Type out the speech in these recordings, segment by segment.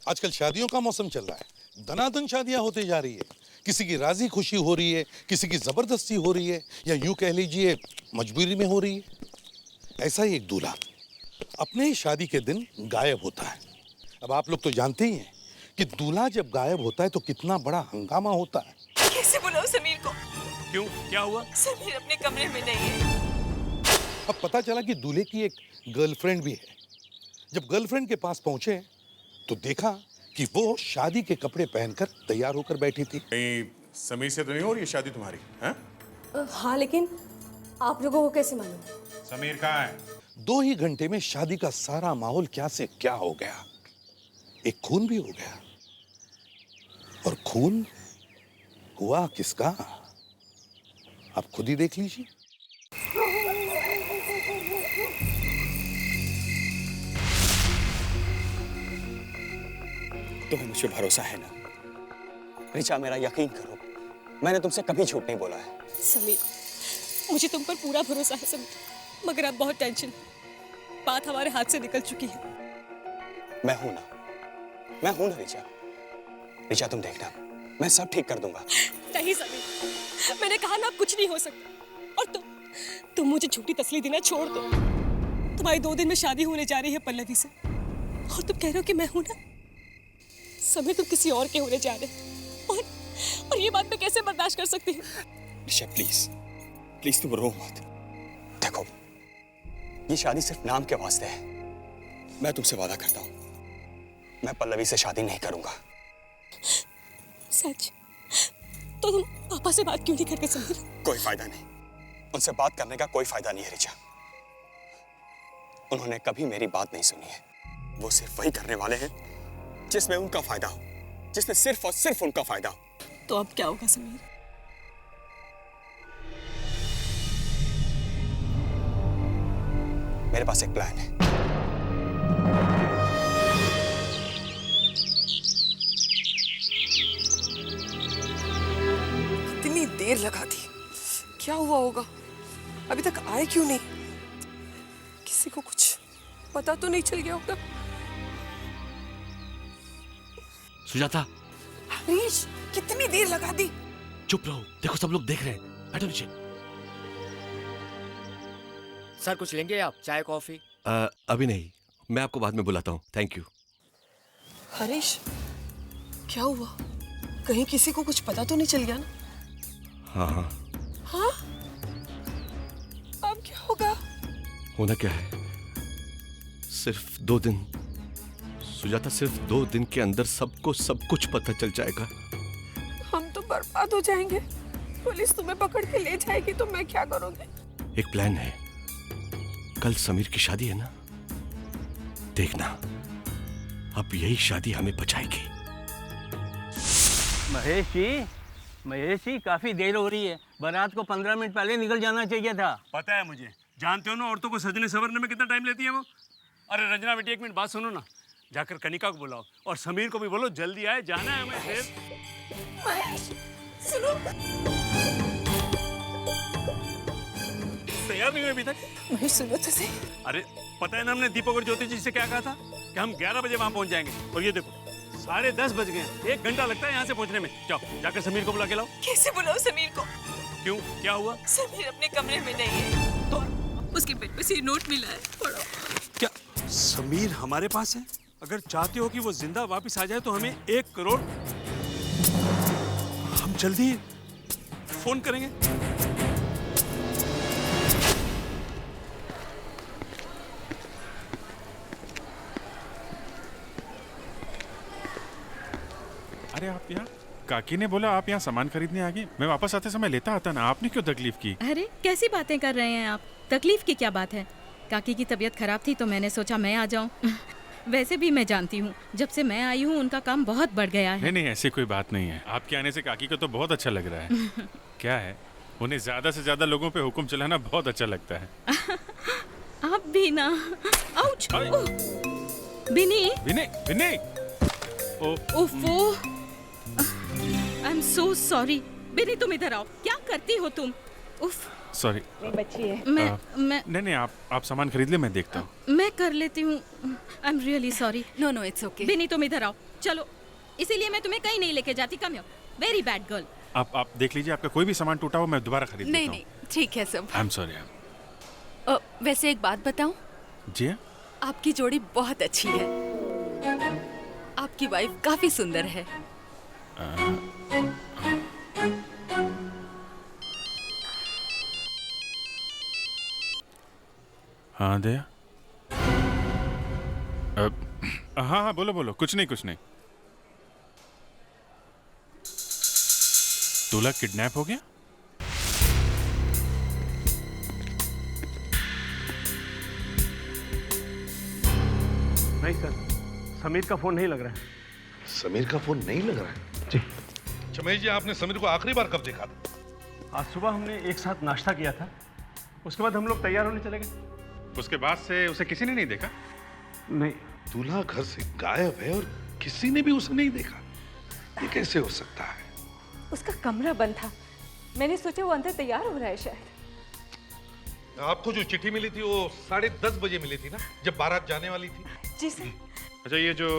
आजकल शादियों का मौसम चल रहा है, दनादन शादियां होते जा रही है। किसी की राजी खुशी हो रही है, किसी की जबरदस्ती हो रही है, या यूं कह लीजिए मजबूरी में हो रही है। ऐसा ही एक दूल्हा अपने शादी के दिन गायब होता है। अब आप लोग तो जानते ही हैं कि दूल्हा जब गायब होता है तो कितना बड़ा हंगामा होता है। कैसे बुलाऊं समीर को? क्यों, क्या हुआ? समीर अपने कमरे में नहीं है। अब पता चला कि दूल्हे की एक गर्लफ्रेंड भी है। जब गर्लफ्रेंड के पास पहुंचे तो देखा कि वो शादी के कपड़े पहनकर तैयार होकर बैठी थी। कहीं समीर से तो नहीं हो रही है शादी तुम्हारी? हैं? हाँ, लेकिन आप लोगों को कैसे मालूम? समीर कहाँ है? 2 ही घंटे में शादी का सारा माहौल क्या से क्या हो गया। एक खून भी हो गया। और खून हुआ किसका, आप खुद ही देख लीजिए। तुम्हें मुझ पे भरोसा है ना? ऋचा, मेरा यकीन करो, मैंने तुमसे कभी झूठ नहीं बोला है। समीर, मुझे तुम पर पूरा भरोसा है समीर, मगर अब बहुत टेंशन। बात हमारे हाथ से निकल चुकी है। मैं हूं ना ऋचा। ऋचा, तुम देखना, मैं सब ठीक कर दूंगा। नहीं समीर, मैंने कहा ना, कुछ नहीं हो सकता। और तुम मुझे झूठी तसल्ली देना छोड़ दो। तुम्हारी 2 दिन में शादी होने जा रही है पल्लवी से, और तुम कह रहे हो कि मैं हूं ना? समीर, तुम किसी और के होने जा रहे हो, और ये बात मैं कैसे बर्दाश्त कर सकती हूँ? ऋचा, प्लीज तुम रो मत। देखो, ये शादी सिर्फ नाम के वास्ते है। मैं तुमसे वादा करता हूँ, मैं पल्लवी से शादी नहीं करूंगा। सच? तो तुम पापा से बात क्यों नहीं करते समीर? कोई फायदा नहीं, उनसे बात करने का कोई फायदा नहीं है ऋचा। उन्होंने कभी मेरी बात नहीं सुनी है। वो सिर्फ वही करने वाले हैं जिसमें उनका फायदा हो, जिसमें सिर्फ और सिर्फ उनका फायदा हो। तो अब क्या होगा समीर? मेरे पास एक प्लान है। इतनी देर लगा दी, क्या हुआ होगा? अभी तक आए क्यों नहीं? किसी को कुछ पता तो नहीं चल गया होगा? सुजाता, हरीश, कितनी देर लगा दी? चुप रहो, देखो सब लोग देख रहे हैं। बैठो नीचे। सर, कुछ लेंगे आप? चाय, कॉफी? अभी नहीं, मैं आपको बाद में बुलाता हूँ। Thank you. हरीश, क्या हुआ? कहीं किसी को कुछ पता तो नहीं चल गया ना? हाँ, हाँ? अब क्या होगा? होना क्या है, सिर्फ 2 दिन सुजाता, सिर्फ 2 दिन के अंदर सबको सब कुछ पता चल जाएगा। हम तो बर्बाद हो जाएंगे। पुलिस तुम्हें पकड़ के ले जाएगी तो मैं क्या करूंगी? एक प्लान है, कल समीर की शादी है ना, देखना अब यही शादी हमें बचाएगी। महेश जी, काफी देर हो रही है। बारात को 15 मिनट पहले निकल जाना चाहिए था। पता है मुझे, जानते हो ना औरतों को सजने संवरने में कितना टाइम लेती है वो। अरे रंजना बेटी, 1 मिनट बात सुनो ना। जाकर कनिका को बुलाओ और समीर को भी बोलो, जल्दी आए, जाना है हमें। सुनो, तैयार नहीं हुए अभी तक? महेश सुनो तो सही। अरे पता है ना हमने दीपक और ज्योति जी से क्या कहा था कि हम 11 बजे वहां पहुंच जाएंगे, और ये देखो 10:30 बज गए हैं। 1 घंटा लगता है यहाँ से पहुंचने में। जाओ, जाकर समीर को बुला के लाओ। कैसे बुलाऊं समीर को? क्यों, क्या हुआ? समीर अपने कमरे में नहीं है। तो उसके बेड पे से नोट मिला है, पढ़ो। क्या समीर हमारे पास है? अगर चाहते हो कि वो जिंदा वापस आ जाए तो हमें 1 करोड़, हम जल्दी फोन करेंगे। अरे आप यहाँ? काकी ने बोला आप यहाँ सामान खरीदने आ गए। मैं वापस आते समय लेता आता ना, आपने क्यों तकलीफ की? अरे कैसी बातें कर रहे हैं आप? तकलीफ की क्या बात है? काकी की तबीयत खराब थी तो मैंने सोचा मैं आ जाऊं। वैसे भी मैं जानती हूँ, जब से मैं आई हूँ उनका काम बहुत बढ़ गया है। नहीं, ऐसी कोई बात नहीं है। आपके आने से काकी को तो बहुत अच्छा लग रहा है। क्या है, उन्हें ज्यादा से ज्यादा लोगों पे हुक्म चलाना बहुत अच्छा लगता है। आप भी ना। आउच! बिनी! ओफो! I am so sorry. बिनी, तुम इधर आओ। क्या करती हो तुम? उफ, सॉरी। बच्ची है। मैं नहीं, आप सामान खरीद ले, मैं देखता हूँ। मैं कर लेती हूँ। I am really sorry. No no it's okay. Bini तुम इधर आओ, चलो। इसीलिए मैं तुम्हें कहीं नहीं लेके जाती। कम वेरी बैड गर्ल। आप देख लीजिए, आपका कोई भी सामान टूटा हो मैं दोबारा खरीद लेता हूँ। नहीं ठीक है सब। I am sorry. वैसे एक बात बताऊं, जी? आपकी जोड़ी बहुत अच्छी है। आपकी वाइफ काफी सुंदर है। हाँ दया। हाँ बोलो, कुछ नहीं। दूल्हा किडनैप हो गया? नहीं सर, समीर का फोन नहीं लग रहा है। समीर का फोन नहीं लग रहा है? जी। चमेश जी, आपने समीर को आखिरी बार कब देखा था? आज सुबह हमने एक साथ नाश्ता किया था, उसके बाद हम लोग तैयार होने चले गए। उसके बाद से उसे किसी ने नहीं देखा? नहीं। दूल्हा घर से गायब है और किसी ने भी उसे नहीं देखा, ये कैसे हो सकता है? उसका कमरा बंद था, मैंने सोचा वो अंदर तैयार हो रहा है शायद। आपको जो चिट्ठी मिली थी वो 10:30 बजे मिली थी ना, जब बारात जाने वाली थी? जी सर। अच्छा, ये जो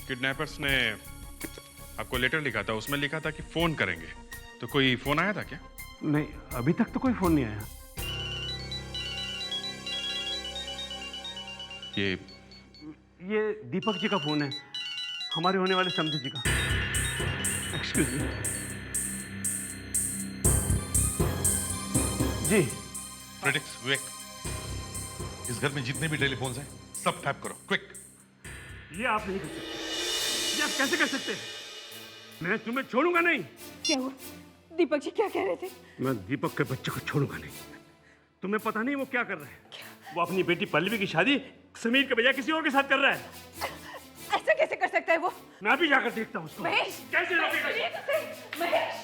किडनैपर्स ने आपको लेटर लिखा था, उसमें लिखा था कि फोन करेंगे, तो कोई फोन आया था क्या? नहीं, अभी तक तो कोई फोन नहीं आया। ये दीपक जी का फोन है, हमारे होने वाले समधी जी का। Excuse me. जी। फ्रेडिक्स, विवेक, इस घर में जितने भी टेलीफोन हैं सब टैप करो, क्विक। ये आप नहीं कर सकते। ये आप कैसे कर सकते हैं? मैं तुम्हें छोड़ूंगा नहीं। क्या हुआ? दीपक जी क्या कह रहे थे? मैं दीपक के बच्चे को छोड़ूंगा नहीं। तुम्हें पता नहीं वो क्या कर रहा है? वो अपनी बेटी पल्लवी की शादी समीर के बजाय किसी और के साथ कर रहा है। ऐसा कैसे कर सकता है वो? मैं भी जाकर देखता हूँ उसको। महेश! कैसे रोकेगा? महेश!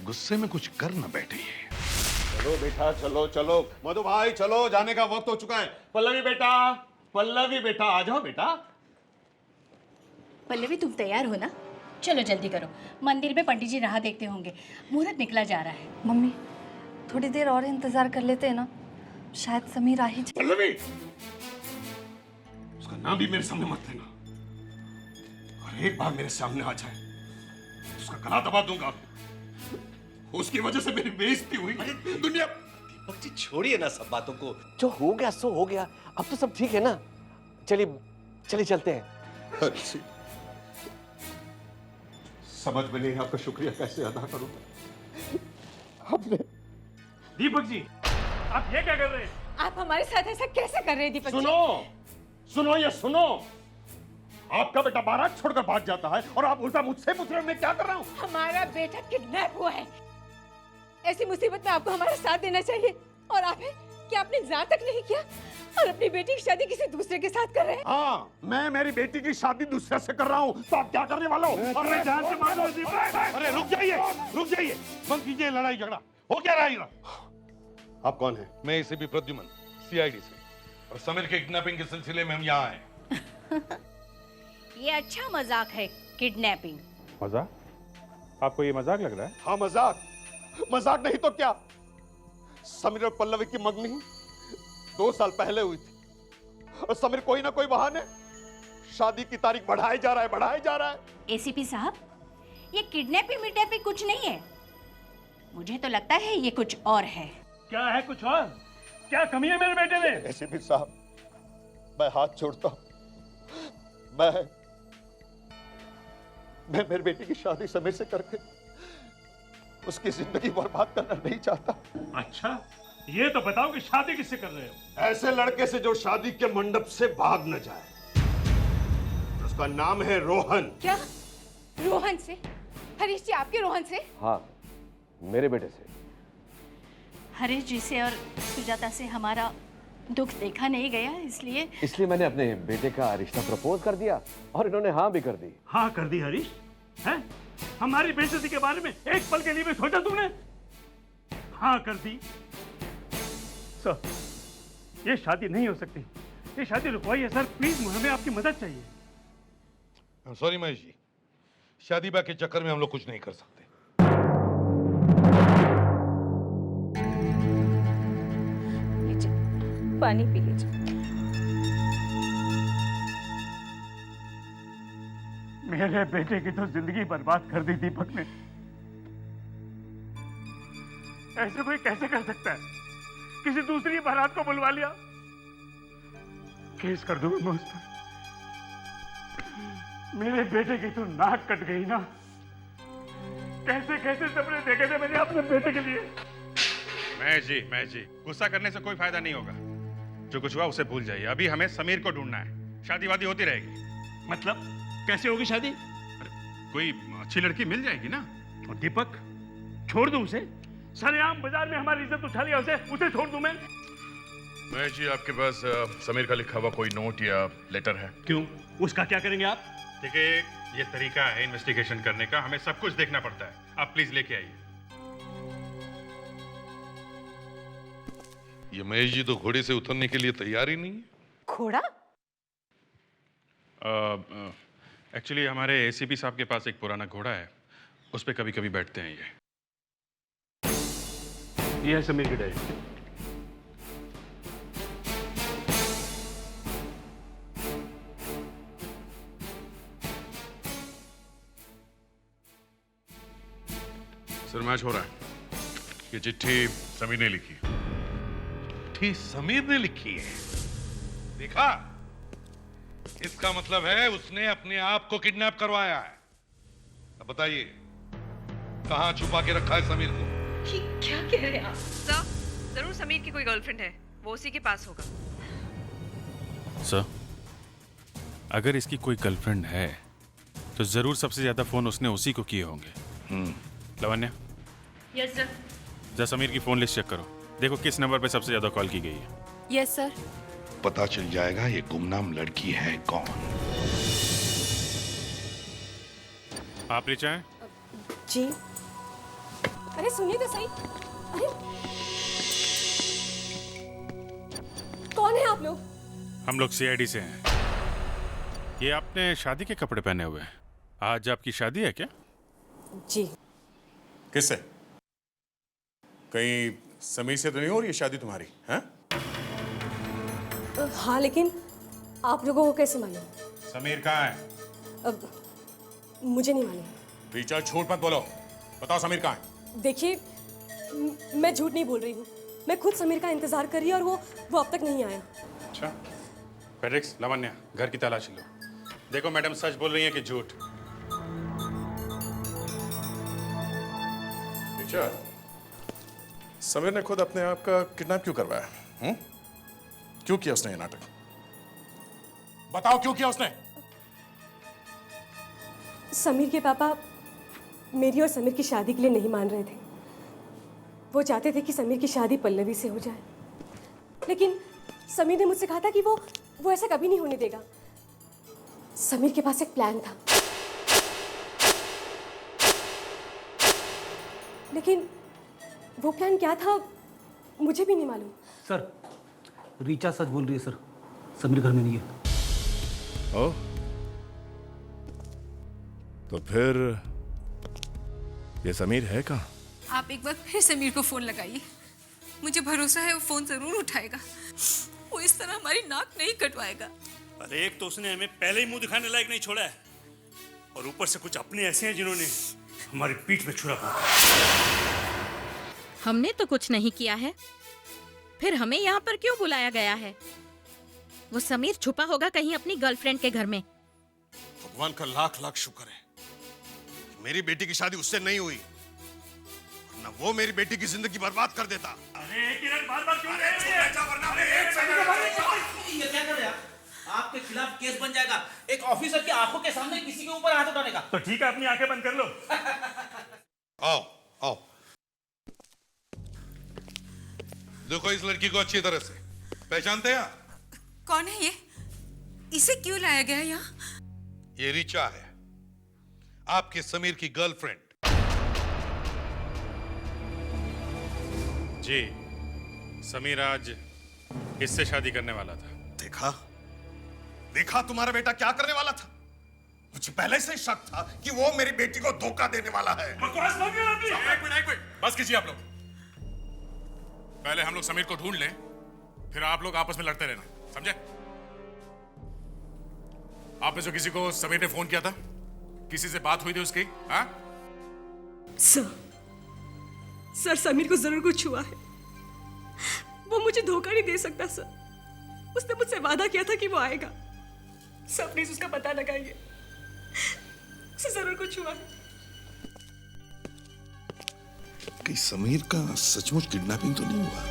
गुस्से में कुछ कर न बैठे ये। चलो बेटा, चलो मधु भाई, चलो, जाने का वक्त हो चुका है। पल्लवी बेटा आ जाओ बेटा। पल्लवी तुम तैयार हो ना? चलो जल्दी करो, मंदिर में पंडित जी राह देखते होंगे, मुहूर्त निकला जा रहा है। मम्मी, थोड़ी देर और इंतजार कर लेते हैं ना, शायद समीर आ ही जाए। पल्लवी, उसका नाम भी मेरे सामने मत लेना, और एक बार मेरे सामने आ जाए उसका गला दबा दूंगा। उसकी वजह से मेरी बेइज्जती हुई। दुनिया। दीपक जी, छोड़िए ना सब बातों को, जो हो गया सो हो गया, अब तो सब ठीक है ना। चलिए चलते हैं। समझ में नहीं आपका शुक्रिया कैसे अदा करूं। आपने। दीपक जी, आप ये क्या कर रहे हैं? आप हमारे साथ ऐसा कैसे कर रहे हैं दीपक जी? सुनो, आपका बेटा बारात छोड़कर भाग जाता है और आप उल्टा मुझसे पूछ रहे हो मैं क्या कर रहा हूँ? हमारा बेटा किडनैप हुआ है। ऐसी मुसीबत में आपको हमारा साथ देना चाहिए, और आप है कि आपने इंतजार तक नहीं किया और अपनी बेटी की शादी किसी दूसरे के साथ कर रहे हैं। हाँ, मैं मेरी बेटी की शादी दूसरे से कर रहा हूँ, तो आप क्या करने वाले हो? अरे जान से मार दो दीपक। अरे रुक जाइए, बंद कीजिए लड़ाई झगड़ा। हो क्या रहा है? आप कौन हैं? मैं एसीपी प्रद्युमन, सीआईडी से, और समीर के किडनैपिंग के सिलसिले में हम यहाँ आए। ये अच्छा मजाक है, किडनैपिंग। मजाक? आपको ये मजाक लग रहा है? हाँ, मजाक नहीं तो क्या। समीर और पल्लवी की मंगनी 2 साल पहले हुई थी, और समीर कोई ना कोई बहाने शादी की तारीख बढ़ाए जा रहा है। एसीपी साहब, ये किडनैपिंग कुछ नहीं है, मुझे तो लगता है ये कुछ और है। क्या है कुछ और? क्या कमी है मेरे बेटे में? एसीपी साहब, मैं हाथ जोड़ता हूं, मैं मेरी बेटी की शादी समीर से करके उसकी जिंदगी बर्बाद करना नहीं चाहता। अच्छा, ये तो बताओ कि शादी किससे कर रहे हो? ऐसे लड़के से जो शादी के मंडप से भाग न जाए। उसका नाम है रोहन। क्या? रोहन से? हरीश जी, आपके रोहन से? हाँ, मेरे बेटे से। हरीश जी से और सुजाता से हमारा दुख देखा नहीं गया, इसलिए मैंने अपने बेटे का रिश्ता प्रपोज कर दिया और इन्होंने हाँ भी कर दी। हाँ कर दी हरीश? हैं? हमारी बेइज्जती के बारे में एक पल के लिए भी सोचा तुमने? हाँ कर दी। सर, ये शादी नहीं हो सकती, ये शादी रुकवाइए सर, प्लीज, हमें आपकी मदद चाहिए। सॉरी महेश जी, शादी ब्याह के चक्कर में हम लोग कुछ नहीं कर सकते। पानी पी लीजिए। मेरे बेटे की तो जिंदगी बर्बाद कर दी दीपक ने। ऐसे कोई कैसे कर सकता है? किसी दूसरी बारात को बुलवा लिया, केस कर दूंगा मैं उस पर। मेरे बेटे की तो नाक कट गई ना। कैसे कैसे सपने देखे थे मैंने अपने बेटे के लिए। महेश जी गुस्सा करने से कोई फायदा नहीं होगा। जो कुछ हुआ उसे भूल जाइए। अभी हमें समीर को ढूंढना है। शादी वादी होती रहेगी। मतलब कैसे होगी शादी? कोई अच्छी लड़की मिल जाएगी ना। और दीपक छोड़ दूं उसे? सरेआम बाजार में हमारी इज्जत उछाली है, उसे छोड़ दूं मैं? महेश जी, आपके पास समीर का लिखा हुआ कोई नोट या लेटर है? क्यों, उसका क्या करेंगे आप? देखिए, ये तरीका है इन्वेस्टिगेशन करने का। हमें सब कुछ देखना पड़ता है। आप प्लीज लेके आइए। ये महेश जी तो घोड़े से उतरने के लिए तैयार ही नहीं है। घोड़ा? एक्चुअली हमारे एसीपी साहब के पास एक पुराना घोड़ा है, उस पे कभी कभी बैठते हैं ये है समीर की डायरी। सर, मैच हो रहा है। ये चिट्ठी समीर ने लिखी है। चिट्ठी समीर ने लिखी है? देखा, इसका मतलब है उसने अपने आप को किडनैप करवाया है। अब बताइए, कहां छुपा के रखा है समीर को? क्या कह रहे हैं आप? सर, जरूर समीर की कोई गर्लफ्रेंड है, वो उसी के पास होगा। सर, अगर इसकी कोई गर्लफ्रेंड है तो जरूर सबसे ज्यादा फोन उसने उसी को किए होंगे। Lavanya, yes sir. जरा समीर की फोन लिस्ट चेक करो, देखो किस नंबर पे सबसे ज्यादा कॉल की गई है। Yes sir. पता चल जाएगा ये गुमनाम लड़की है कौन। आप ले चाहें? जी। अरे सुनिए तो सही। अरे कौन है आप लोग? हम लोग सीआईडी से हैं। ये आपने शादी के कपड़े पहने हुए हैं। आज आपकी शादी है क्या? जी। किससे? कहीं समीर से तो नहीं हो रही है शादी तुम्हारी? हैं? हाँ, लेकिन आप लोगों को कैसे मालूम? समीर कहाँ है? अब मुझे नहीं मालूम। रीचा, झूठ मत बोलो, बताओ समीर कहाँ है? देखिए, मैं झूठ नहीं बोल रही हूँ। मैं खुद समीर का इंतजार कर रही हूँ और वो अब तक नहीं आया। अच्छा, फेड्रिक्स, लावण्या, घर की तलाशी लो। देखो मैडम सच बोल रही हैं कि झूठ। रीचा, समीर ने खुद अपने आप का किडनैप क्यों करवाया? क्यों किया उसने ये नाटक? बताओ क्यों किया उसने? समीर के पापा मेरी और समीर की शादी के लिए नहीं मान रहे थे। वो चाहते थे कि समीर की शादी पल्लवी से हो जाए, लेकिन समीर ने मुझसे कहा था कि वो ऐसा कभी नहीं होने देगा। समीर के पास एक प्लान था, लेकिन वो प्लान क्या था मुझे भी नहीं मालूम। सर, रीचा सच बोल रही है सर, समीर घर में नहीं है। ओ, तो फिर ये समीर है कहाँ? आप एक बार फिर समीर को फोन लगाइए, मुझे भरोसा है वो फोन जरूर उठाएगा। वो इस तरह हमारी नाक नहीं कटवाएगा। अरे एक तो उसने हमें पहले ही मुंह दिखाने लायक नहीं छोड़ा है, और ऊपर से कुछ अपने ऐसे हैं जिन्होंने हमारी पीठ में छुरा पड़ा। हमने तो कुछ नहीं किया है, फिर हमें यहाँ पर क्यों बुलाया गया है? वो समीर छुपा होगा कहीं अपनी गर्लफ्रेंड के घर में। भगवान का लाख लाख शुक्र है मेरी बेटी की शादी उससे नहीं हुई, वरना वो मेरी बेटी की जिंदगी बर्बाद कर देता। अरे एक मिनट, बार-बार क्यों ये क्या कर रहे हैं? आपके खिलाफ केस बन जाएगा। एक ऑफिसर की आंखों के सामने किसी के ऊपर हाथ उठाने का। तो ठीक है, अपनी आंखें बंद कर लो। आओ आओ, देखो इस लड़की को अच्छी तरह से पहचानते हैं आप? कौन है ये? इसे क्यों लाया गया यहाँ? ये रीचा है, आपके समीर की गर्लफ्रेंड। जी, समीर आज इससे शादी करने वाला था। देखा देखा तुम्हारा बेटा क्या करने वाला था। मुझे पहले से शक था कि वो मेरी बेटी को धोखा देने वाला है। बकवास मत करो अपनी। एक मिनट, बस कीजिए आप लोग। पहले हम लोग समीर को ढूंढ लें, फिर आप लोग आपस में लड़ते रहना, समझे? आप में से किसी को समीर ने फोन किया था? किसी से बात हुई थी उसकी? हाँ? सर समीर को जरूर कुछ हुआ है। वो मुझे धोखा नहीं दे सकता सर। उसने मुझसे वादा किया था कि वो आएगा। सर प्लीज उसका पता लगाइए, उसे जरूर कुछ हुआ है। कि समीर का सचमुच किडनैपिंग तो नहीं हुआ?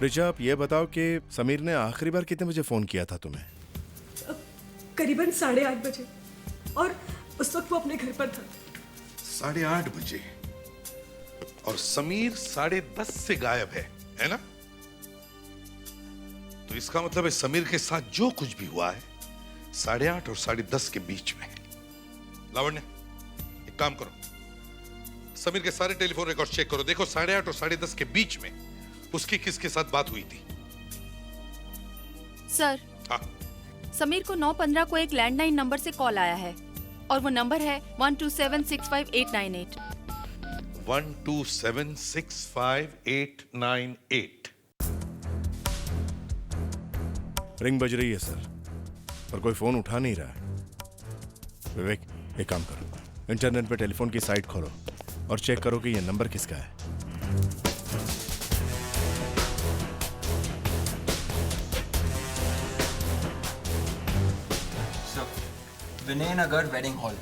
रिचा, आप ये बताओ कि समीर ने आखिरी बार कितने बजे फोन किया था तुम्हें? करीबन 8:30 बजे, और उस वक्त वो अपने घर पर था। 8:30 बजे? और समीर 10:30 से गायब है ना? तो इसका मतलब है समीर के साथ जो कुछ भी हुआ है 8:30 और 10:30 के बीच में। लावण्य, एक काम करो, समीर के सारे टेलीफोन रिकॉर्ड चेक करो। देखो 8:30 और 10:30 के बीच में उसकी किसके साथ बात हुई थी? सर, हाँ। समीर को 9:15 को एक लैंडलाइन नंबर से कॉल आया है और वो नंबर है 12765 12765 रिंग बज रही है सर, पर कोई फोन उठा नहीं रहा है। विवेक, एक काम करो, इंटरनेट पे टेलीफोन की साइट खोलो और चेक करो कि ये नंबर किसका है। विनय नगर वेडिंग हॉल।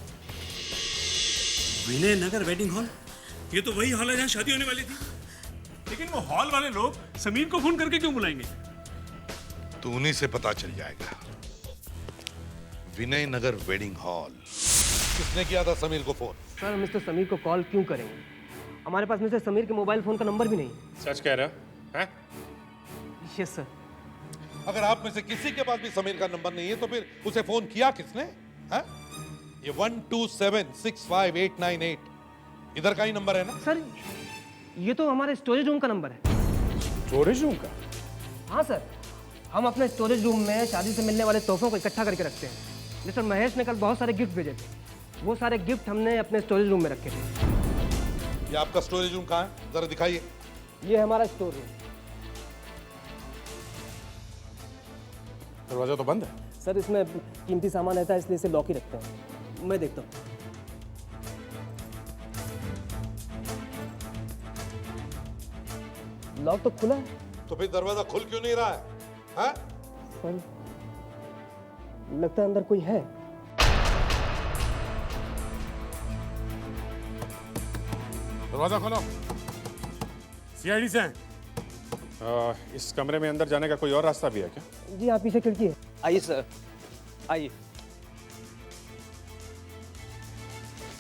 विनय नगर वेडिंग हॉल? ये तो वही हॉल है जहाँ शादी होने वाली थी। लेकिन वो हॉल वाले लोग समीर को फोन करके क्यों बुलाएंगे? तो उन्हीं से पता चल जाएगा। विनय नगर वेडिंग हॉल किसने किया था समीर को फोन? सर, मिस्टर समीर को कॉल क्यों करेंगे? हमारे पास मिस्टर समीर के मोबाइल फोन का नंबर भी नहीं। सच कह रहा है? Yes sir. अगर आप में से किसी के पास भी समीर का नंबर नहीं है तो फिर उसे फोन किया किसने? है? ये 12765 इधर का ही नंबर है ना? सर, ये तो हमारे स्टोरेज रूम का नंबर है। स्टोरेज रूम का? हाँ सर, हम अपने स्टोरेज रूम में शादी से मिलने वाले तोहफों को इकट्ठा करके रखते हैं। मिस्टर महेश ने कल बहुत सारे गिफ्ट भेजे थे, वो सारे गिफ्ट हमने अपने स्टोरेज रूम में रखे थे। ये आपका स्टोरेज रूम कहाँ है? जरा दिखाइए। ये हमारा स्टोर रूम। दरवाजा तो बंद है। सर, इसमें कीमती सामान रहता है इसलिए इसे लॉक ही रखते हैं। मैं देखता हूँ। लॉक तो खुला है। तो फिर दरवाजा खुल क्यों नहीं रहा है? हाँ? सर, लगता है अंदर कोई है। दरवाजा खोलो। सीआईडी से हैं। इस कमरे में अंदर जाने का कोई और रास्ता भी है क्या? जी, आप पीछे खिड़की है। आइए सर, आइए।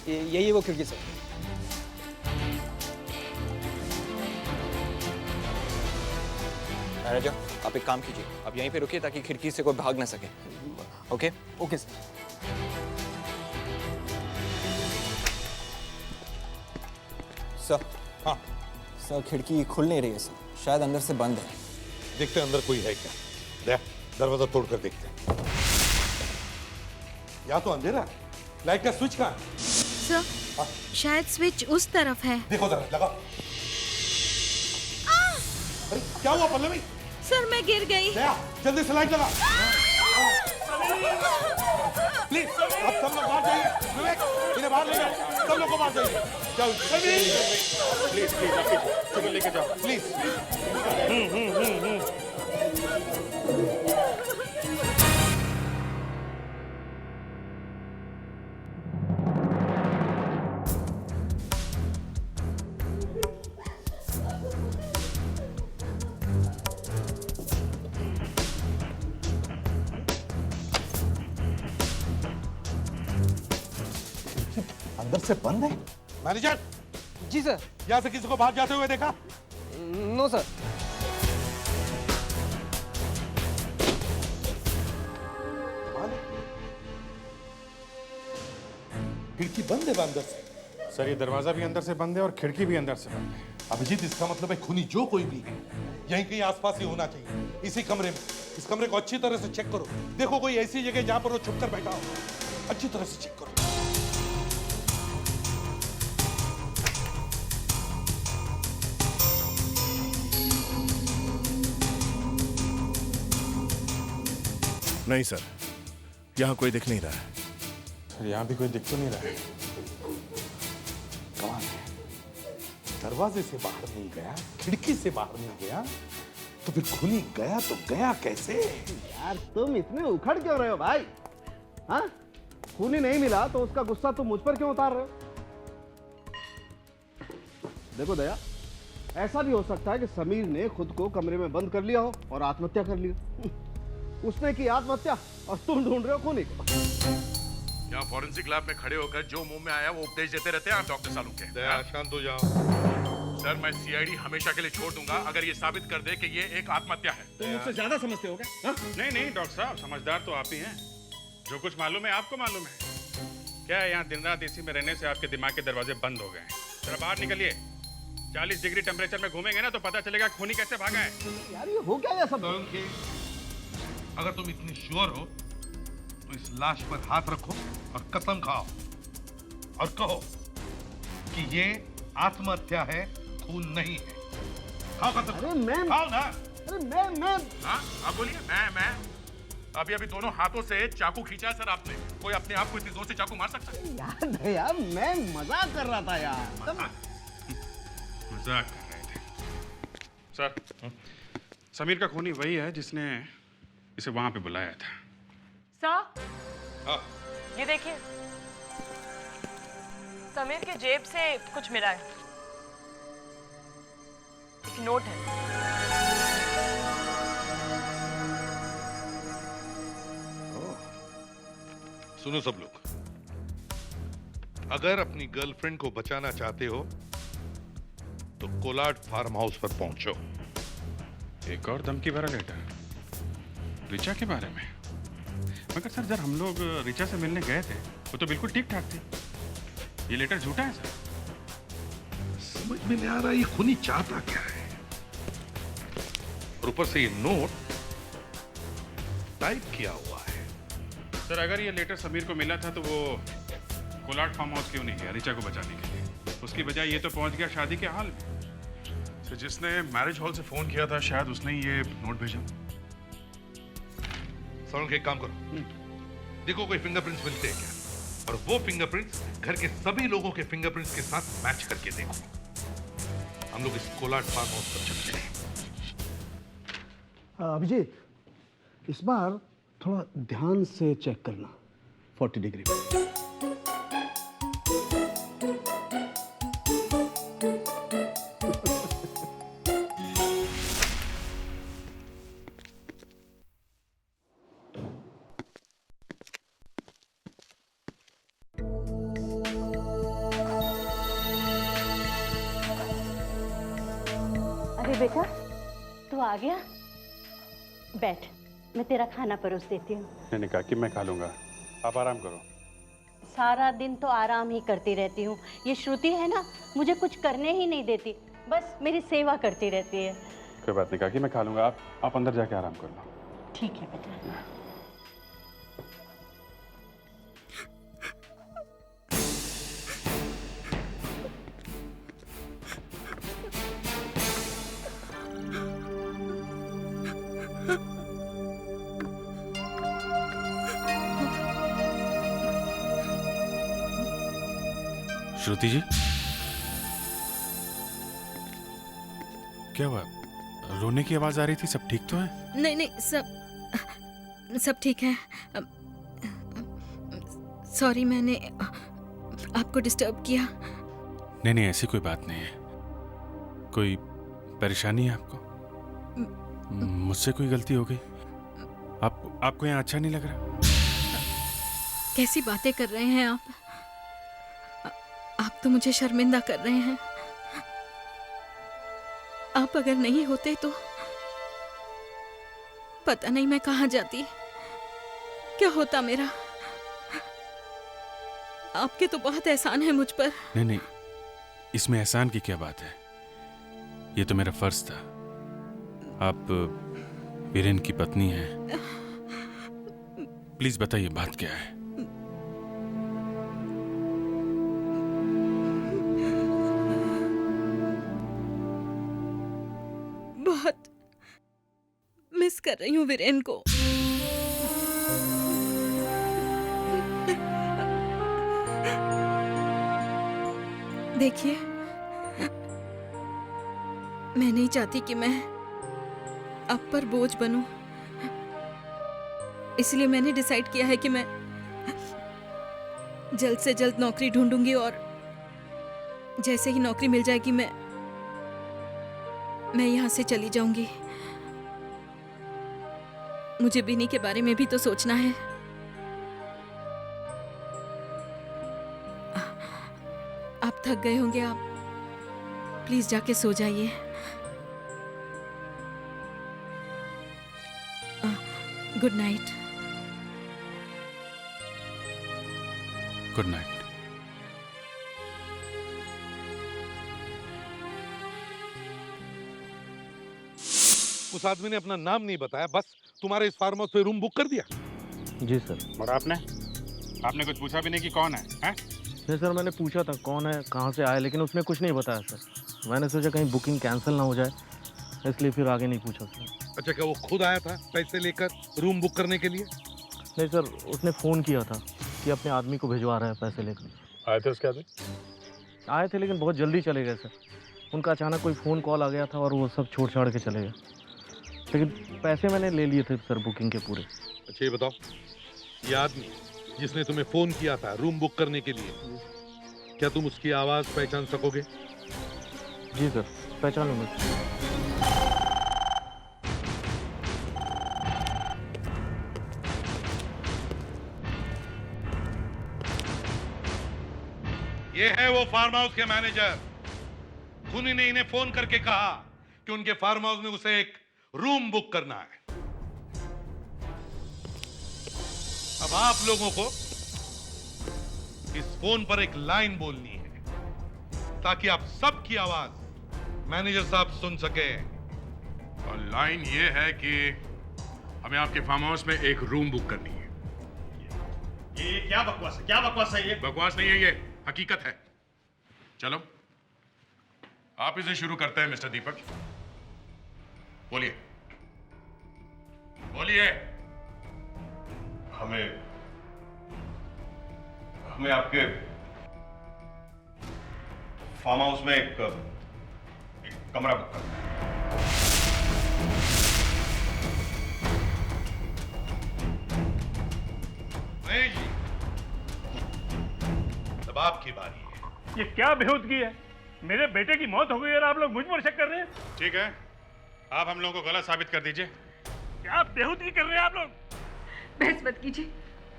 यही वो खिड़की सर। मैनेजर, आप एक काम कीजिए, आप यहीं पे रुकिए ताकि खिड़की से कोई भाग ना सके। ओके? Okay sir. सर, हाँ सर, खिड़की खुल नहीं रही है सर, शायद अंदर से बंद है। देखते हैं अंदर कोई है क्या। ले, दरवाजा तोड़कर देखते हैं। या तो अंधेरा है। लाइट का स्विच कहाँ है? सर, शायद स्विच उस तरफ है। देखो जरा, लगाओ। अरे क्या हुआ पल्लवी? सर, मैं गिर गई। जल्दी से लाइट लगा। प्लीज, अब सब लोग बाहर जाइए। विवेक, इन्हें बाहर ले जाओ। सब लोग को बाहर जाइए। जाओ। प्लीज प्लीज, आप चलो लेके जाओ प्लीज। अंदर से बंद है। मैनेजर। जी सर। यहाँ से किसी को बाहर जाते हुए देखा? No sir. खिड़की बंद है अंदर से। सर, ये दरवाजा भी अंदर से बंद है और खिड़की भी अंदर से बंद है। अभिजीत, इसका मतलब है खूनी जो कोई भी है यहीं कहीं आसपास ही होना चाहिए, इसी कमरे में। इस कमरे को अच्छी तरह से चेक करो। देखो कोई ऐसी जगह जहां पर वो छुपकर बैठा हो। अच्छी तरह से चेक करो। नहीं सर, यहाँ कोई दिख नहीं रहा है। सर यहाँ भी कोई दिख तो नहीं रहा है। कमाल है, दरवाजे से बाहर नहीं गया, खिड़की से बाहर नहीं गया, तो फिर खूनी गया तो गया कैसे? यार तुम इतने उखड़ क्यों रहे हो भाई? हाँ, खूनी नहीं मिला तो उसका गुस्सा तुम मुझ पर क्यों उतार रहे हो? देखो दया, ऐसा भी हो सकता है कि समीर ने खुद को कमरे में बंद कर लिया हो और आत्महत्या कर ली हो। उसने की आत्महत्या और तुम ढूंढ रहे हो खूनी को। यहाँ फॉरेंसिक लैब में खड़े होकर जो मुंह में आया वो उपदेश देते रहते हैं आप डॉक्टर सालू के। दया शांत हो जाओ। सर मैं सीआईडी हमेशा के लिए छोड़ दूंगा अगर ये साबित कर दे कि ये एक आत्महत्या है। तुम मुझसे ज्यादा समझते हो क्या? नहीं नहीं डॉक्टर साहब, समझदार तो आप ही हैं। जो कुछ मालूम है आपको मालूम है। क्या है, यहाँ दिन रात एसी में रहने से आपके दिमाग के दरवाजे बंद हो गए हैं। जरा बाहर निकलिए, 40 डिग्री टेम्परेचर में घूमेंगे ना तो पता चलेगा खूनी कैसे भागा है। यार ये हो क्या ये सब? अगर तुम इतनी श्योर हो तो इस लाश पर हाथ रखो और कसम खाओ और कहो कि ये आत्महत्या है, खून नहीं है। खाओ कसम। अरे मैं खाओ ना। अरे मैं हाँ आप बोलिए। मैं अभी अभी दोनों हाथों से चाकू खींचा सर आपने। कोई अपने आप को इतनी जोर से चाकू मार सकता है? यार दया, मैं मजाक कर रहा था यार। मजाक कर रहे थे सर। समीर का खूनी वही है जिसने इसे वहां पे बुलाया था। सर, हाँ। ये देखिए, समीर के जेब से कुछ मिला है। एक नोट है। सुनो सब लोग, अगर अपनी गर्लफ्रेंड को बचाना चाहते हो तो कोलाड फार्म हाउस पर पहुंचो। एक और धमकी भरा लेटर रिचा के बारे में। मगर सर जब हम लोग रिचा से मिलने गए थे वो तो बिल्कुल ठीक ठाक थी। ये लेटर झूठा है सर। समझ में नहीं आ रहा ये खूनी चाहता क्या है। और ऊपर से ये नोट टाइप किया हुआ है। सर अगर ये लेटर समीर को मिला था तो वो कोलाड फार्म हाउस क्यों नहीं गया रिचा को बचाने के लिए? उसकी बजाय ये तो पहुंच गया शादी के हाल में। सर जिसने मैरिज हॉल से फोन किया था शायद उसने ही ये नोट भेजा। सर एक काम करो, देखो कोई फिंगरप्रिंट्स मिलते हैं क्या, और वो फिंगरप्रिंट्स घर के सभी लोगों के फिंगरप्रिंट्स के साथ मैच करके देखो। हम लोग इस कोलाड फार्म हाउस पर चलते हैं। अभिजीत, इस बार थोड़ा ध्यान से चेक करना 40 डिग्री में। अरे बेटा, तू आ गया? बैठ, मैं तेरा खाना परोस देती हूँ। मैंने कहा कि मैं खा लूंगा, आप आराम करो। सारा दिन तो आराम ही करती रहती हूँ। ये श्रुति है ना, मुझे कुछ करने ही नहीं देती, बस मेरी सेवा करती रहती है। कोई बात नहीं, कहा कि मैं खा लूंगा। आप अंदर जाके आराम कर लो। ठीक है बेटा। श्रुति जी, क्या हुआ? रोने की आवाज आ रही थी, सब ठीक तो है? नहीं नहीं, सब ठीक है। सॉरी, मैंने आपको डिस्टर्ब किया। नहीं नहीं, ऐसी कोई बात नहीं है। कोई परेशानी है आपको? मुझसे कोई गलती हो गई? आपको यहाँ अच्छा नहीं लग रहा? कैसी बातें कर रहे हैं आप? आप तो मुझे शर्मिंदा कर रहे हैं। आप अगर नहीं होते तो पता नहीं मैं कहाँ जाती, क्या होता मेरा। आपके तो बहुत एहसान है मुझ पर। नहीं नहीं, इसमें एहसान की क्या बात है? ये तो मेरा फर्ज था। आप वीरेन की पत्नी हैं। प्लीज बताइए, बात क्या है? बहुत मिस कर रही हूँ वीरेन को। देखिए, मैं नहीं चाहती कि मैं आप पर बोझ बनूं। इसलिए मैंने डिसाइड किया है कि मैं जल्द से जल्द नौकरी ढूंढूंगी और जैसे ही नौकरी मिल जाएगी मैं यहाँ से चली जाऊंगी। मुझे बिनी के बारे में भी तो सोचना है। आप थक गए होंगे, आप प्लीज जाके सो जाइए। Good night. Good night. उस आदमी ने अपना नाम नहीं बताया, बस तुम्हारे इस फार्म हाउस पे रूम बुक कर दिया। जी सर। और आपने कुछ पूछा भी नहीं कि कौन है, हैं? नहीं सर, मैंने पूछा था कौन है, कहाँ से आया, लेकिन उसने कुछ नहीं बताया सर। मैंने सोचा कहीं बुकिंग कैंसिल ना हो जाए, इसलिए फिर आगे नहीं पूछा सर। अच्छा, क्या वो खुद आया था पैसे लेकर रूम बुक करने के लिए? नहीं सर, उसने फ़ोन किया था कि अपने आदमी को भिजवा रहा है पैसे लेकर। आए थे उसके आदमी? आए थे लेकिन बहुत जल्दी चले गए सर। उनका अचानक कोई फ़ोन कॉल आ गया था और वो सब छोड़ छाड़ के चले गए। लेकिन पैसे मैंने ले लिए थे सर बुकिंग के पूरे। अच्छा ये बताओ, ये आदमी जिसने तुम्हें फोन किया था रूम बुक करने के लिए, क्या तुम उसकी आवाज पहचान सकोगे? जी सर, पहचानूंगा। ये है वो फार्म हाउस के मैनेजर। खुनी ने इन्हें फोन करके कहा कि उनके फार्म हाउस में उसे एक रूम बुक करना है। अब आप लोगों को इस फोन पर एक लाइन बोलनी है ताकि आप सबकी आवाज मैनेजर साहब सुन सके। और लाइन ये है कि हमें आपके फार्म हाउस में एक रूम बुक करनी है। ये क्या बकवास है? क्या बकवास है ये? बकवास नहीं है, ये हकीकत है। चलो आप इसे शुरू करते हैं मिस्टर दीपक। बोलिए बोलिए। हमें आपके फार्म हाउस में एक कमरा बुक करना है। नहीं जी, अब आपकी बारी है। ये क्या बेहूदगी है? मेरे बेटे की मौत हो गई और आप लोग मुझ पर शक कर रहे हैं? ठीक है, आप हम लोगों को गलत साबित कर दीजिए। क्या बेहूदगी कर रहे हैं आप लोग? बहस मत कीजिए,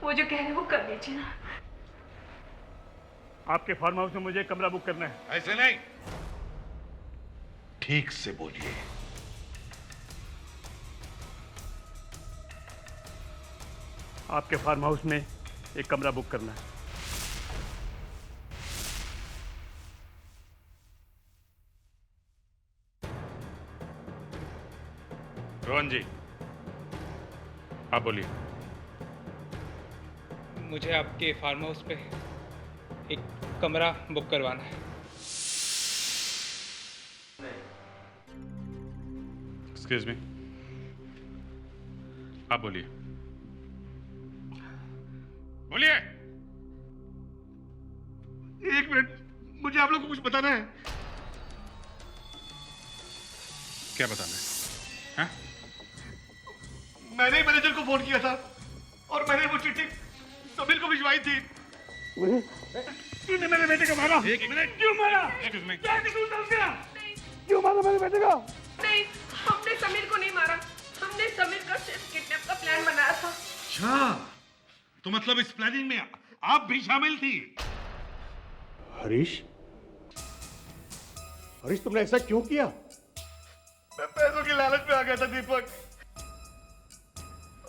वो जो कह रहे हैं वो कर लीजिए ना। आपके फार्म हाउस में मुझे कमरा बुक करना है। ऐसे नहीं, ठीक से बोलिए। आपके फार्म हाउस में एक कमरा बुक करना है। रोहन जी, आप बोलिए। मुझे आपके फार्म हाउस पे एक कमरा बुक करवाना है। एक्सक्यूज मी, आप बोलिए बोलिए। एक मिनट, मुझे आप लोग को कुछ बताना है। क्या बताना है? हाँ? मैंने ही मैनेजर को फोन किया था और मैंने वो चिट्ठी समीर को भिजवाई थी। तूने मेरे बेटे को मारा? एक मिनट। क्यों मारा? Excuse me. क्या कसूर था उसका? क्यों मारा मेरे बेटे को? नहीं, हमने समीर को नहीं मारा। हमने समीर का सिर्फ किडनैप का प्लान बनाया था। अच्छा, तो मतलब इस प्लानिंग में आप भी शामिल थी? हरीश, हरीश तुमने ऐसा क्यों किया? मैं पैसों की लालच में आ गया था दीपक,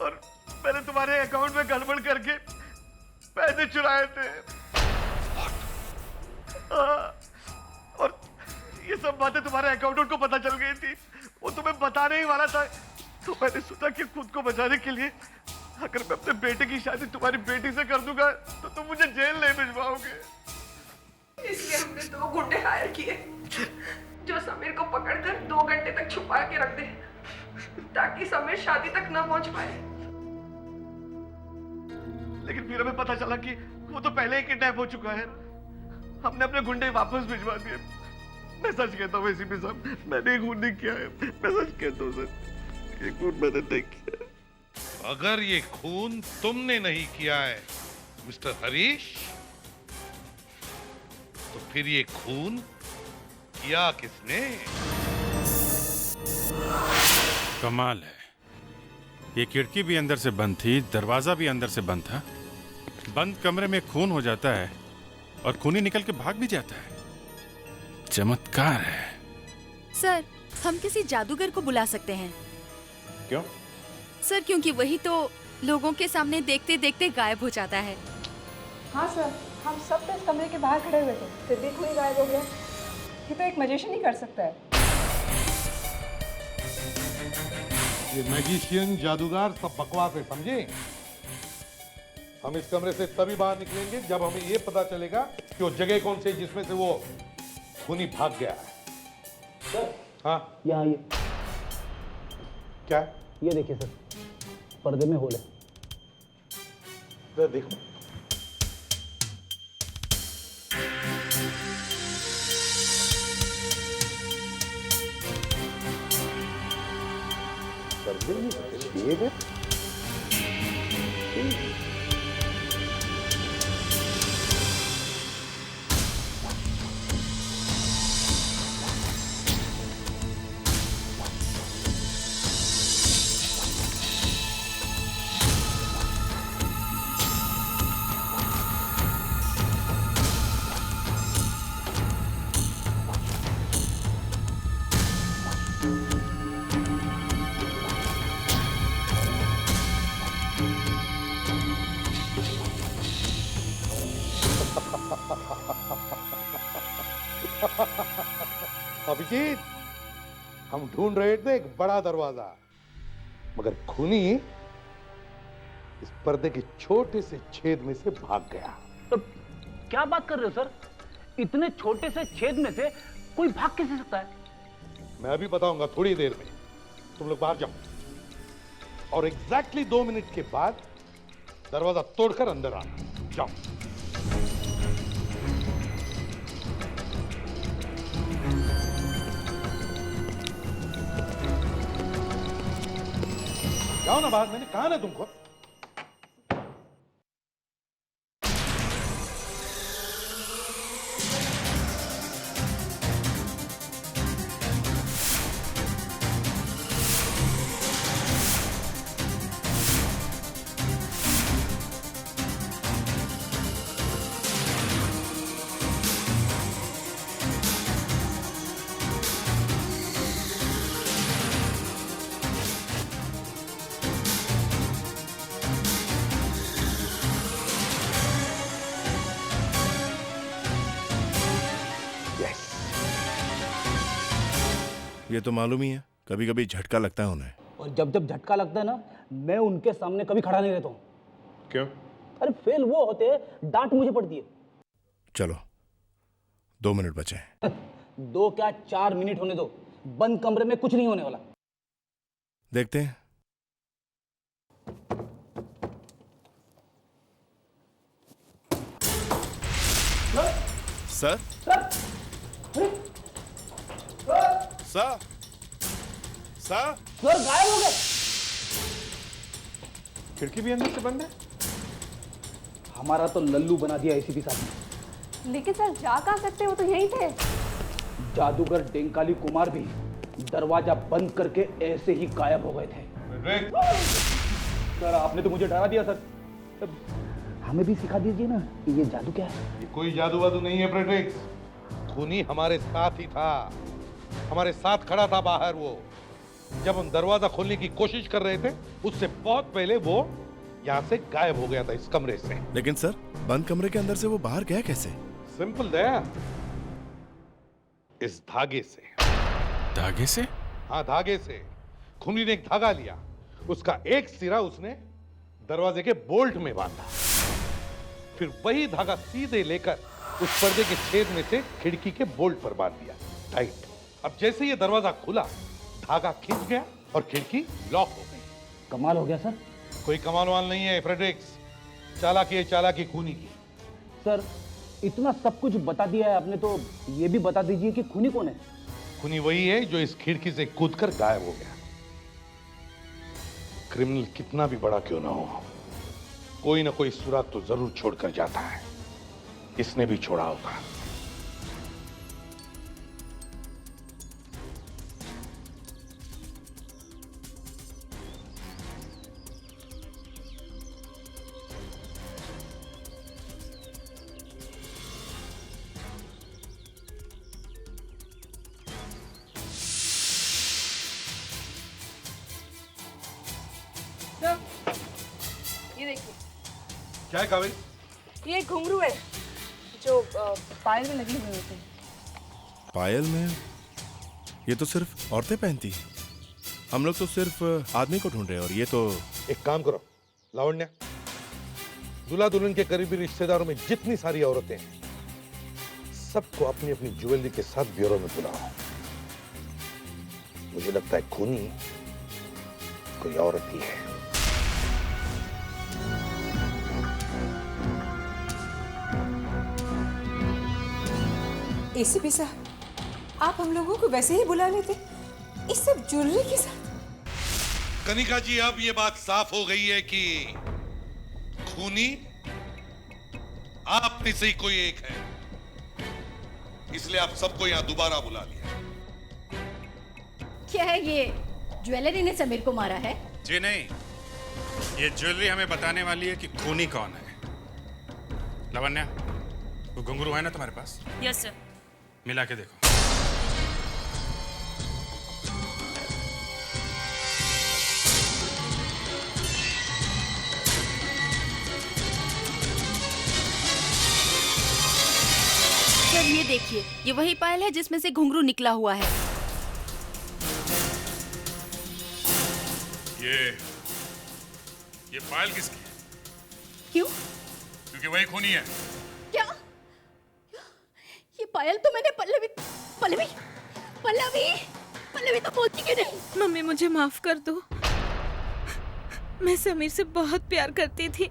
और मैंने तुम्हारे अकाउंट में गड़बड़ करके पैसे चुराए थे। और ये सब बातें तुम्हारे अकाउंटेंट को पता चल गई थी। वो तुम्हें बताने ही वाला था, तो मैंने सोचा कि खुद को बचाने के लिए अगर मैं अपने बेटे की शादी तुम्हारी बेटी से कर दूंगा तो तुम मुझे जेल नहीं भिजवाओगे। इसलिए हमने 2 गुंडे हायर किए जो समीर को पकड़कर 2 घंटे तक छुपा के रख दे, ताकि समीर शादी तक न पहुंच पाए। लेकिन फिर हमें पता चला कि वो तो पहले ही किडनैप हो चुका है। हमने अपने गुंडे वापस भिजवा दिए। मैं सच कहता हूँ एसीपी साहब, मैंने ये खून नहीं किया है। मैं सच कहता हूँ सर, ये खून मैंने नहीं किया। अगर ये खून तुमने नहीं किया है मिस्टर हरीश, तो फिर ये खून किया किसने? कमाल है, ये खिड़की भी अंदर से बंद थी, दरवाजा भी अंदर से बंद था। बंद कमरे में खून हो जाता है और खूनी निकल के भाग भी जाता है। चमत्कार है। सर, हम किसी जादूगर को बुला सकते हैं। क्यों? सर, क्योंकि वही तो लोगों के सामने देखते देखते गायब हो जाता है। हाँ सर, हम सब तो इस कमरे के बाहर खड़े हुए थे, फिर भी कोई गायब हो गया। ये तो एक मैजिशियन ही कर सकता है। ये मैजिशियन, जादूगर सब बकवास है, समझे? हम इस कमरे से तभी बाहर निकलेंगे जब हमें ये पता चलेगा कि वो जगह कौन सी है जिसमें से वो खूनी भाग गया है। सर, हाँ, यहाँ ये क्या? ये देखिए सर, पर्दे में होल है। तो देखो, पर्दे में छेद है। अभिजीत, हम ढूंढ रहे थे एक बड़ा दरवाजा, मगर खूनी इस पर्दे के छोटे से छेद में से भाग गया। तो क्या बात कर रहे हो सर? इतने छोटे से छेद में से कोई भाग कैसे सकता है? मैं अभी बताऊंगा थोड़ी देर में। तुम लोग बाहर जाओ और एग्जैक्टली 2 मिनट के बाद दरवाजा तोड़कर अंदर आना। जाओ। जाओ ना बाहर, मैंने कहा ना तुमको। ये तो मालूम ही है, कभी कभी झटका लगता है उन्हें। और जब जब झटका लगता है ना, मैं उनके सामने कभी खड़ा नहीं रहता हूँ। क्यों? अरे फेल वो होते, डांट मुझे पड़ती है। चलो 2 मिनट बचे हैं। 2 क्या 4 मिनट होने दो, बंद कमरे में कुछ नहीं होने वाला। देखते हैं। सर, सर, सर, सर गायब हो गए। खिड़की भी अंदर से बंद है। हमारा तो लल्लू बना दिया एसीपी साहब ने। लेकिन सर जा कहाँ सकते, वो तो यहीं थे। जादूगर डेंकाली कुमार भी दरवाजा बंद करके ऐसे ही गायब हो गए थे। सर आपने तो मुझे डरा दिया सर। हमें भी सिखा दीजिए ना कि ये जादू क्या है। ये कोई जादू वादू नहीं है फ्रेडरिक्स। खूनी हमारे साथ ही था, हमारे साथ खड़ा था बाहर। वो जब हम दरवाजा खोलने की कोशिश कर रहे थे, उससे बहुत पहले वो यहाँ से गायब हो गया था, इस कमरे से। लेकिन सर, बंद कमरे के अंदर से वो बाहर गया कैसे? सिंपल दया, इस धागे से। धागे से? हाँ, धागे से। खूनी ने एक धागा लिया, उसका एक सिरा उसने दरवाजे के बोल्ट में बांधा, फिर वही धागा सीधे लेकर उस पर्दे के छेद में से खिड़की के बोल्ट पर बांध दिया, टाइट। अब जैसे ये दरवाजा खुला, धागा खिंच गया और खिड़की लॉक हो गई। कमाल हो गया सर। कोई कमाल वाल नहीं है फ्रेडरिक्स, चालाकी है चालाकी खूनी की। सर इतना सब कुछ बता दिया है आपने, तो ये भी बता दीजिए कि खूनी कौन है। खूनी वही है जो इस खिड़की से कूदकर गायब हो गया। क्रिमिनल कितना भी बड़ा क्यों ना हो, कोई ना कोई सुराग तो जरूर छोड़कर जाता है। इसने भी छोड़ा होगा। ये देखिए, क्या है कावेरी? ये एक घुंघरू है जो पायल में लगे हुए होते हैं। पायल में? ये तो सिर्फ औरतें पहनती हैं। हम लोग तो सिर्फ आदमी को ढूंढ रहे हैं, और ये तो। एक काम करो लावण्या, दूल्हा दुल्हन के करीबी रिश्तेदारों में जितनी सारी औरतें हैं, सबको अपनी अपनी ज्वेलरी के साथ ब्यूरो में बुलाओ। मुझे लगता है खूनी कोई औरत ही है। एसीपी साहब, आप हम लोगों को वैसे ही बुला लेते, इस सब ज्वेलरी के साथ। कनिका जी, अब ये बात साफ हो गई है कि खूनी आप में से ही कोई एक है, इसलिए आप सबको यहां दोबारा बुला लिया। क्या है ये? ज्वेलरी ने समीर को मारा है? जी नहीं, ये ज्वेलरी हमें बताने वाली है कि खूनी कौन है। लावण्या, वो घुंघरू है ना तुम्हारे पास? Yes sir. मिला के देखो। सर ये देखिए, ये वही पायल है जिसमें से घुंघरू निकला हुआ है। ये पायल किसकी है? क्यों? क्योंकि वही खूनी है। क्या? ये पायल तो मैंने पल्लवी पल्लवी पल्लवी पल्लवी तो बोलती क्यों नहीं? मम्मी मुझे माफ कर दो, मैं समीर से बहुत प्यार करती थी।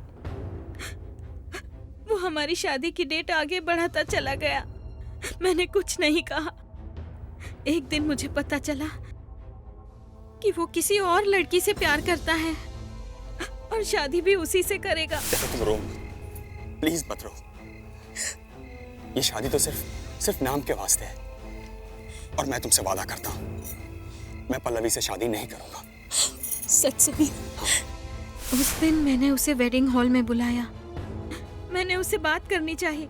वो हमारी शादी की डेट आगे बढ़ाता चला गया, मैंने कुछ नहीं कहा। एक दिन मुझे पता चला कि वो किसी और लड़की से प्यार करता है और शादी भी उसी से करेगा। देखो तुम रो, प्लीज मत रो। ये शादी तो सिर्फ नाम के वास्ते है, और मैं तुमसे वादा करता हूँ, मैं पल्लवी से शादी नहीं करूंगा। सच समीर, उस दिन मैंने उसे वेडिंग हॉल में बुलाया, मैंने उससे बात करनी चाहिए,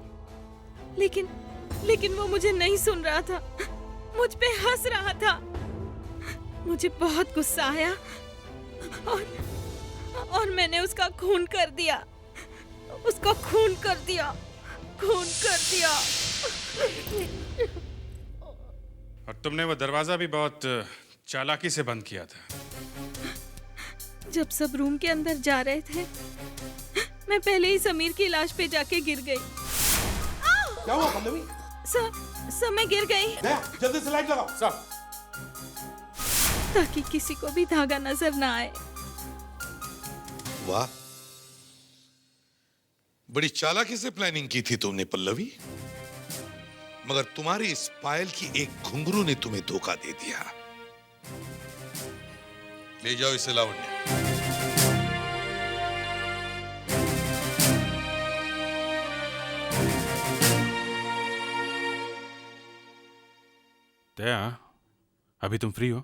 लेकिन वो मुझे नहीं सुन रहा था, मुझ पे हंस रहा था। मुझे बहुत गुस्सा आया और मैंने उसका खून कर दिया, उसका खून कर दिया। और तुमने वो दरवाजा भी बहुत चालाकी से बंद किया था। जब सब रूम के अंदर जा रहे थे, मैं पहले ही समीर की लाश पे जाके गिर गई। क्या हुआ पल्लवी? सर मैं गिर गई। जल्दी से लाइट लगाओ सब, ताकि किसी को भी धागा नजर ना आए। वाह, बड़ी चालाकी से प्लानिंग की थी तुमने पल्लवी, मगर तुम्हारी इस पायल की एक घुंघरू ने तुम्हें धोखा दे दिया। ले जाओ इसे लावण्य। दया, अभी तुम फ्री हो?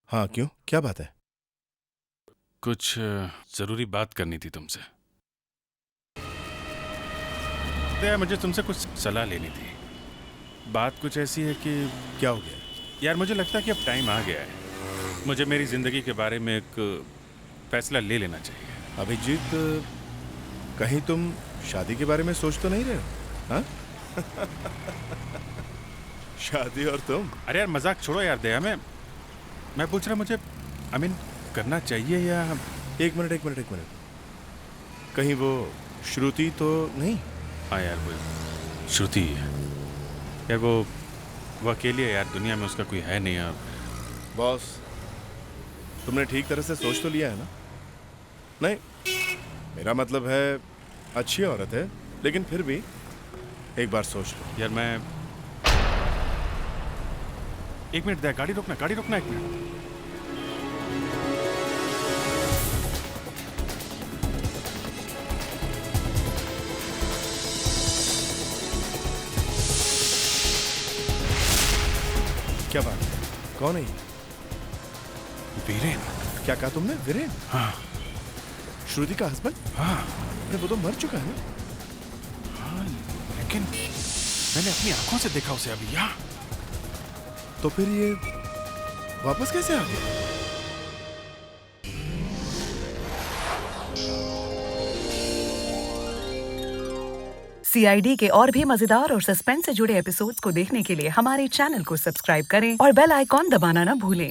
हाँ, क्यों? क्या बात है? कुछ जरूरी बात करनी थी तुमसे। दया, मुझे तुमसे कुछ सलाह लेनी थी। बात कुछ ऐसी है कि क्या हो गया? यार, मुझे लगता है कि अब टाइम आ गया है, मुझे मेरी जिंदगी के बारे में एक फैसला ले लेना चाहिए। अभिजीत, कहीं तुम शादी के बारे में सोच तो नहीं रहे हो? हाँ? शादी और तुम? अरे यार, मजाक छोड़ो यार दया, मैं पूछ रहा, मुझे करना चाहिए या? एक मिनट। कहीं वो श्रुति तो नहीं? हाँ यार, वो श्रुति है यार, वो अकेली है यार, दुनिया में उसका कोई है नहीं यार। बॉस, तुमने ठीक तरह से सोच तो लिया है ना? नहीं, मेरा मतलब है अच्छी औरत है, लेकिन फिर भी एक बार सोच लो। यार मैं एक मिनट दे, गाड़ी रोकना एक मिनट। क्या बात है? कौन है ये? वीरेन। क्या कहा तुमने? वीरेन? हाँ। श्रुति का हस्बैंड? हाँ। अरे वो तो मर चुका है ना? हाँ, लेकिन मैंने अपनी आंखों से देखा उसे अभी यहाँ। तो फिर ये वापस कैसे आ गया? CID के और भी मजेदार और सस्पेंस से जुड़े एपिसोड्स को देखने के लिए हमारे चैनल को सब्सक्राइब करें और बेल आइकॉन दबाना ना भूलें।